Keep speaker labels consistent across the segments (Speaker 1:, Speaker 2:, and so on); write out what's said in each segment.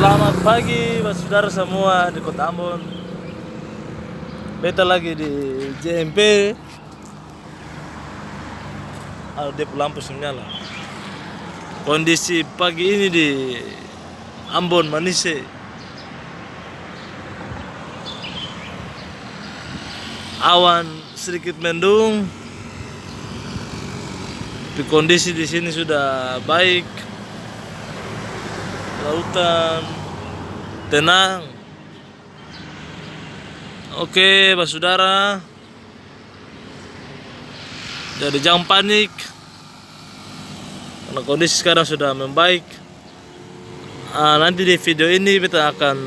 Speaker 1: Selamat pagi, saudara semua di Kota Ambon. Beta lagi di JMP. Dia lampu menyala. Kondisi pagi ini di Ambon Manise. Awan sedikit mendung. Tapi kondisi di sini sudah baik. Lautan tenang. Oke, saudara. Jadi jangan panik. Karena kondisi sekarang sudah membaik. Nanti di video ini kita akan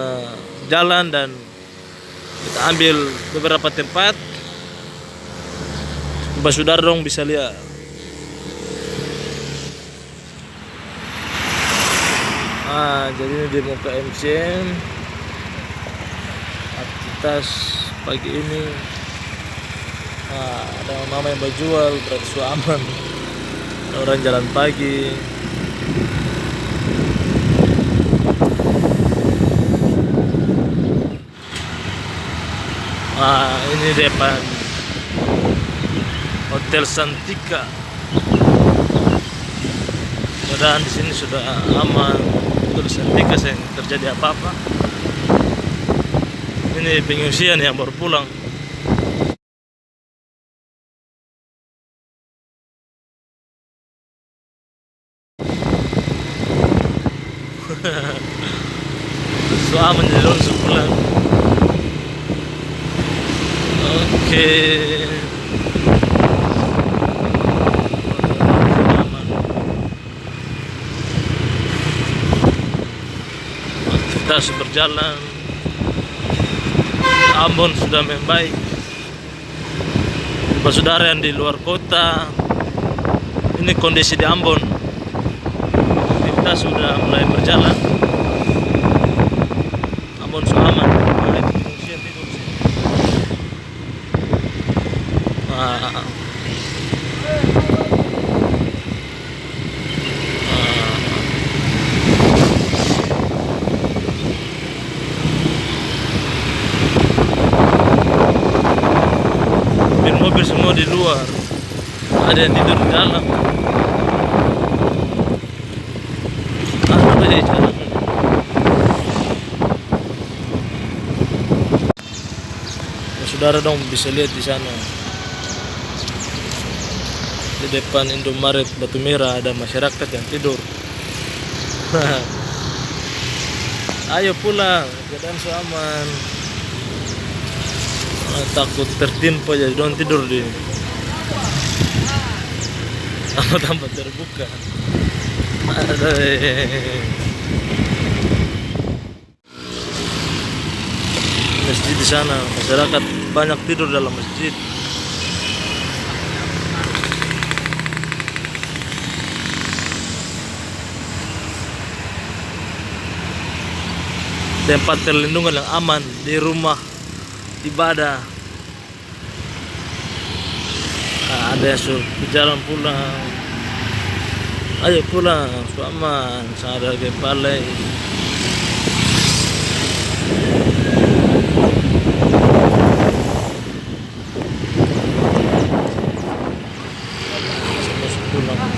Speaker 1: jalan dan kita ambil beberapa tempat. Saudara dong bisa lihat. Jadi ini di muka MCM aktivitas pagi ini. Ada mama yang berjual berarti aman. Ada orang jalan pagi. Ini depan Hotel Santika. Mudah-mudahan di sini sudah aman. Hotel Santika yang terjadi apa-apa. Ini pengungsian yang baru pulang. Aman jadi langsung pulang. Oke. Aktivitas berjalan. Ambon sudah membaik. Saudara yang di luar kota, ini kondisi di Ambon. Aktivitas sudah mulai berjalan. Ambon sudah aman. Mobil semua di luar, ada yang tidur di dalam. Saudara dong bisa lihat di sana, di depan Indomaret Batu Merah ada masyarakat yang tidur. Ayo pulang, keadaan aman. Takut tertimpa jadi don't tidur di tempat terbuka. Masjid di sana, masyarakat banyak tidur dalam masjid. Tempat perlindungan yang aman di rumah ibadah. Ada yang suruh jalan pulang. Ayo pulang, aman. Ada gempalai. Semua pulang.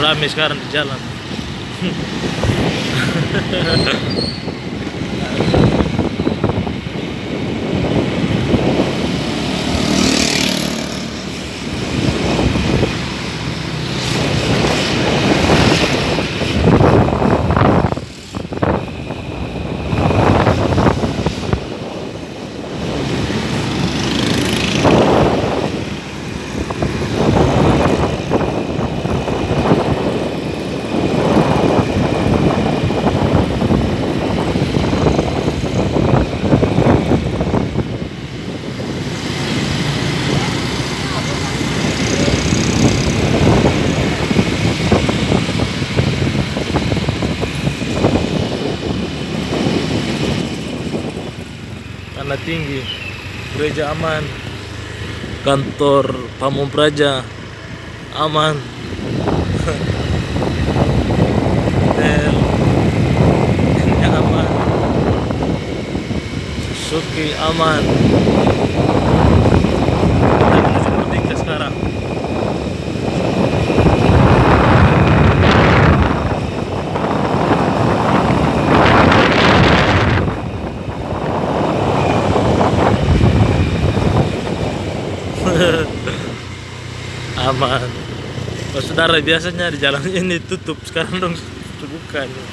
Speaker 1: Ramai sekarang di jalan. Warna Tinggi, gereja aman, kantor Pamung Praja aman, hotel ini aman, Suzuki aman. Kita menuju Merdeka sekarang. Aman. Oh, saudara, biasanya di jalan ini tutup, sekarang dong buka nih.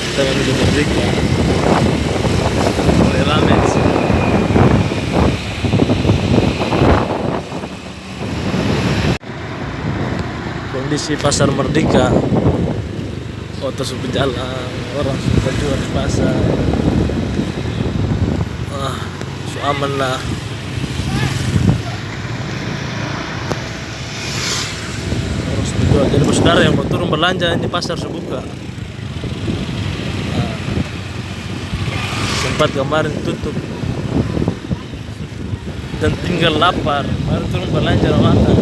Speaker 1: Kita menuju Merdeka. Mulai rame di sini. Kondisi pasar Merdeka, foto sudah jalan, orang sudah jual di pasar. Aman lah. Harus dijual. Jadi saudara yang mau turun belanja, ini pasar sebuka. Sempat kemarin tutup dan tinggal lapar, baru turun belanja makan.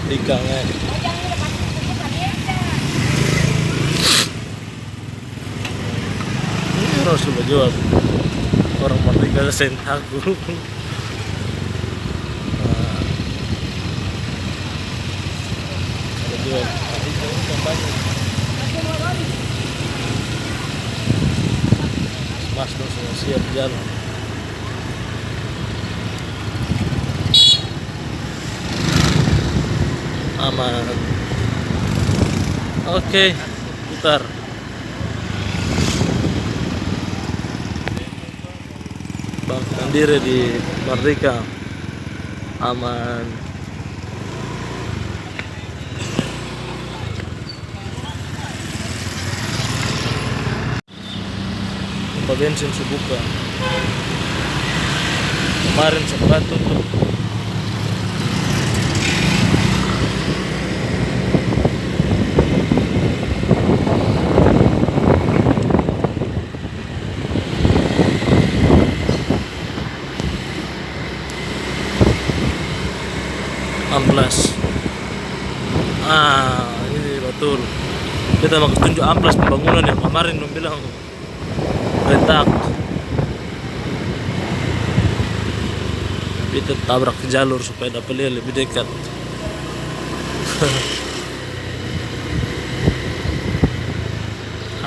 Speaker 1: Ikan harus coba jual. Orang Merdeka sen aku. Ada jual. Mas dong semua siap jalan. Aman. Oke, putar. Bank Mandiri di Merdeka aman. Pompa bensin sebuka. Kemarin sempat tutup. Amplas. Ini betul. Kita mau tunjuk amplas pembangunan yang kemarin dong bilang retak. Kita tabrak ke jalur supaya dapat lihat lebih dekat.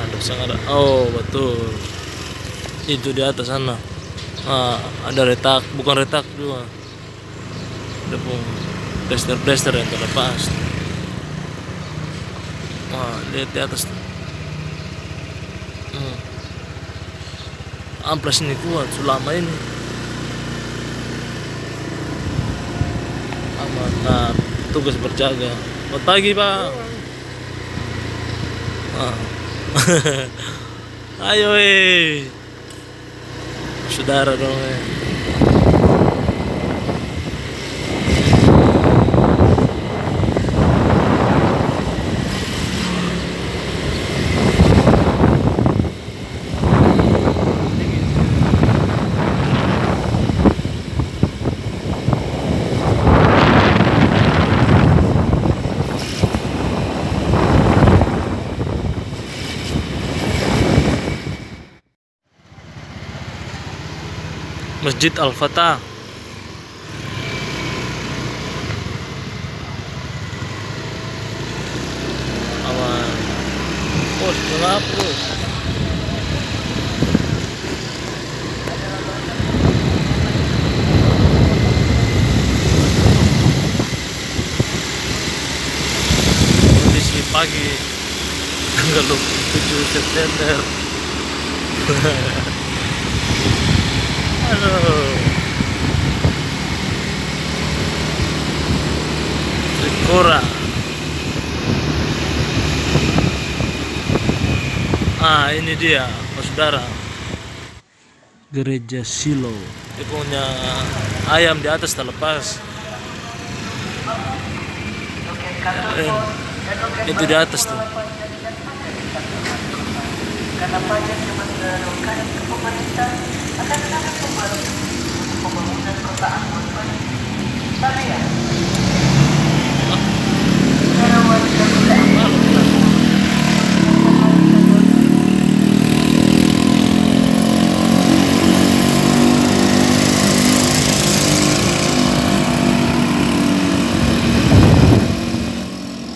Speaker 1: Aduh, sangat ada. Oh, betul. Itu di atas sana. Ada retak, bukan retak juga. Ada pun plester yang terlepas. Lihat di atas. Amplas ini kuat selama ini. Aman, tugas berjaga. Selamat pagi, Pak. Ayo, saudara dong. Masjid Al-Fatah. Aman. Bos, kenapa bos? Kondisi pagi tanggal 27 September. Aduh. Trikora. Ini dia, saudara. Gereja Silo. Dia punya ayam di atas terlepas. Eh, itu di atas tuh.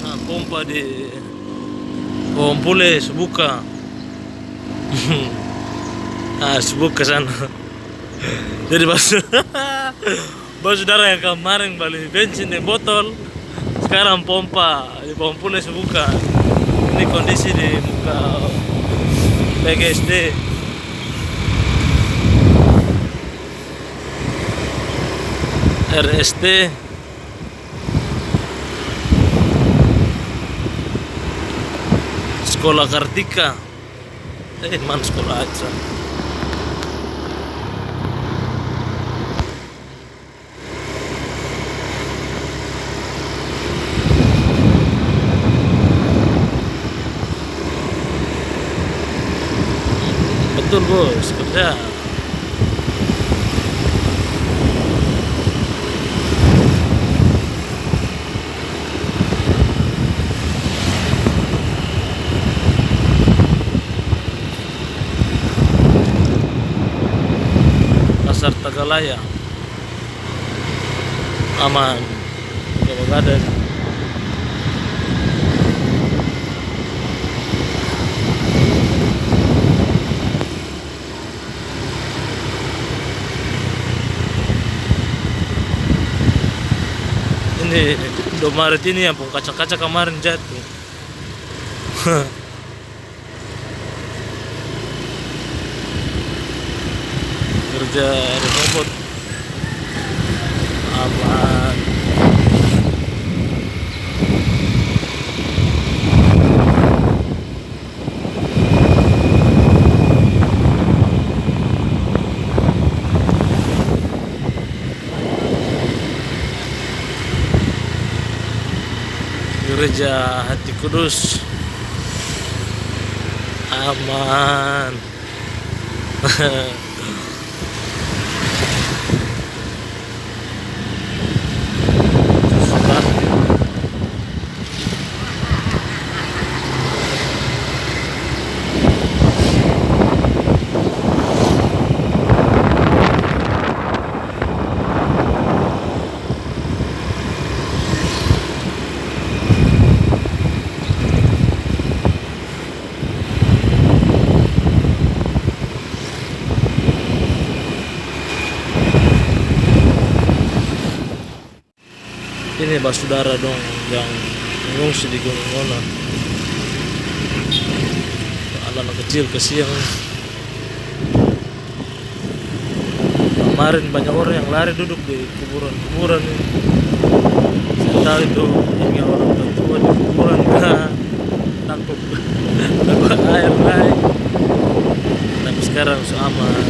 Speaker 1: Nah, pompa di Pompule sebuka. Ah, sebuka sana. Jadi bos saudara yang kemarin beli bensin di botol, sekarang pompa di Pompule sebuka. Ini kondisi di muka PGSD. RST Sekolah Kartika. Mana sekolah aja. Betul bos, kerja. Pasar Tagalaya aman, gak begadang. Ini Indomaret ini yang kaca-kaca kemarin jatuh. Kerja robot aman. Gereja Hati Kudus aman. Ini bah saudara dong yang mengungsi di Gunung Mona. Anak-anak kecil kesian. Kemarin banyak orang yang lari duduk di kuburan-kuburan ini. Saya tahu itu hingga orang tua di kuburan takut takut air naik. Tapi sekarang sudah aman.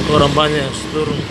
Speaker 1: Orang banyak yang turun.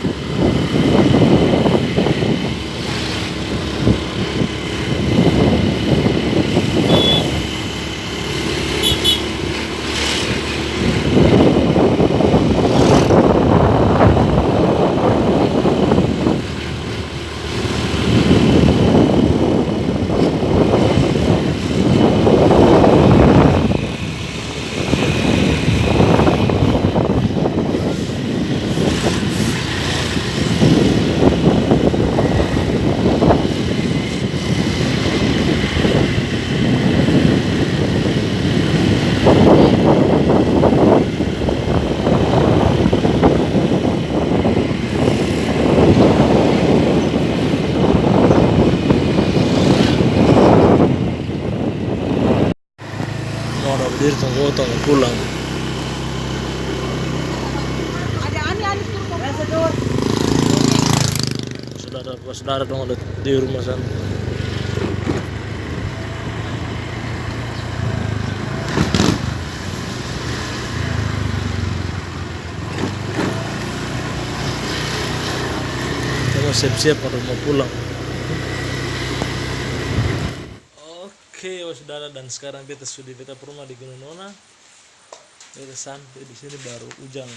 Speaker 1: Berdiri tunggu pulang. Saudara dong ada di rumah sana. mau siap-siap untuk mau pulang. Oke, saudara, dan sekarang kita sudah rumah di Gunung Nona. Kita sampai di sini baru Ujang.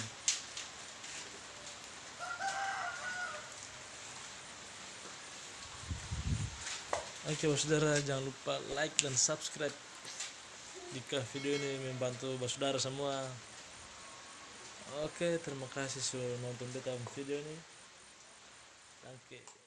Speaker 1: Oke, saudara, jangan lupa like dan subscribe jika video ini membantu saudara semua. Oke, terima kasih sudah nonton beta video ini. Oke.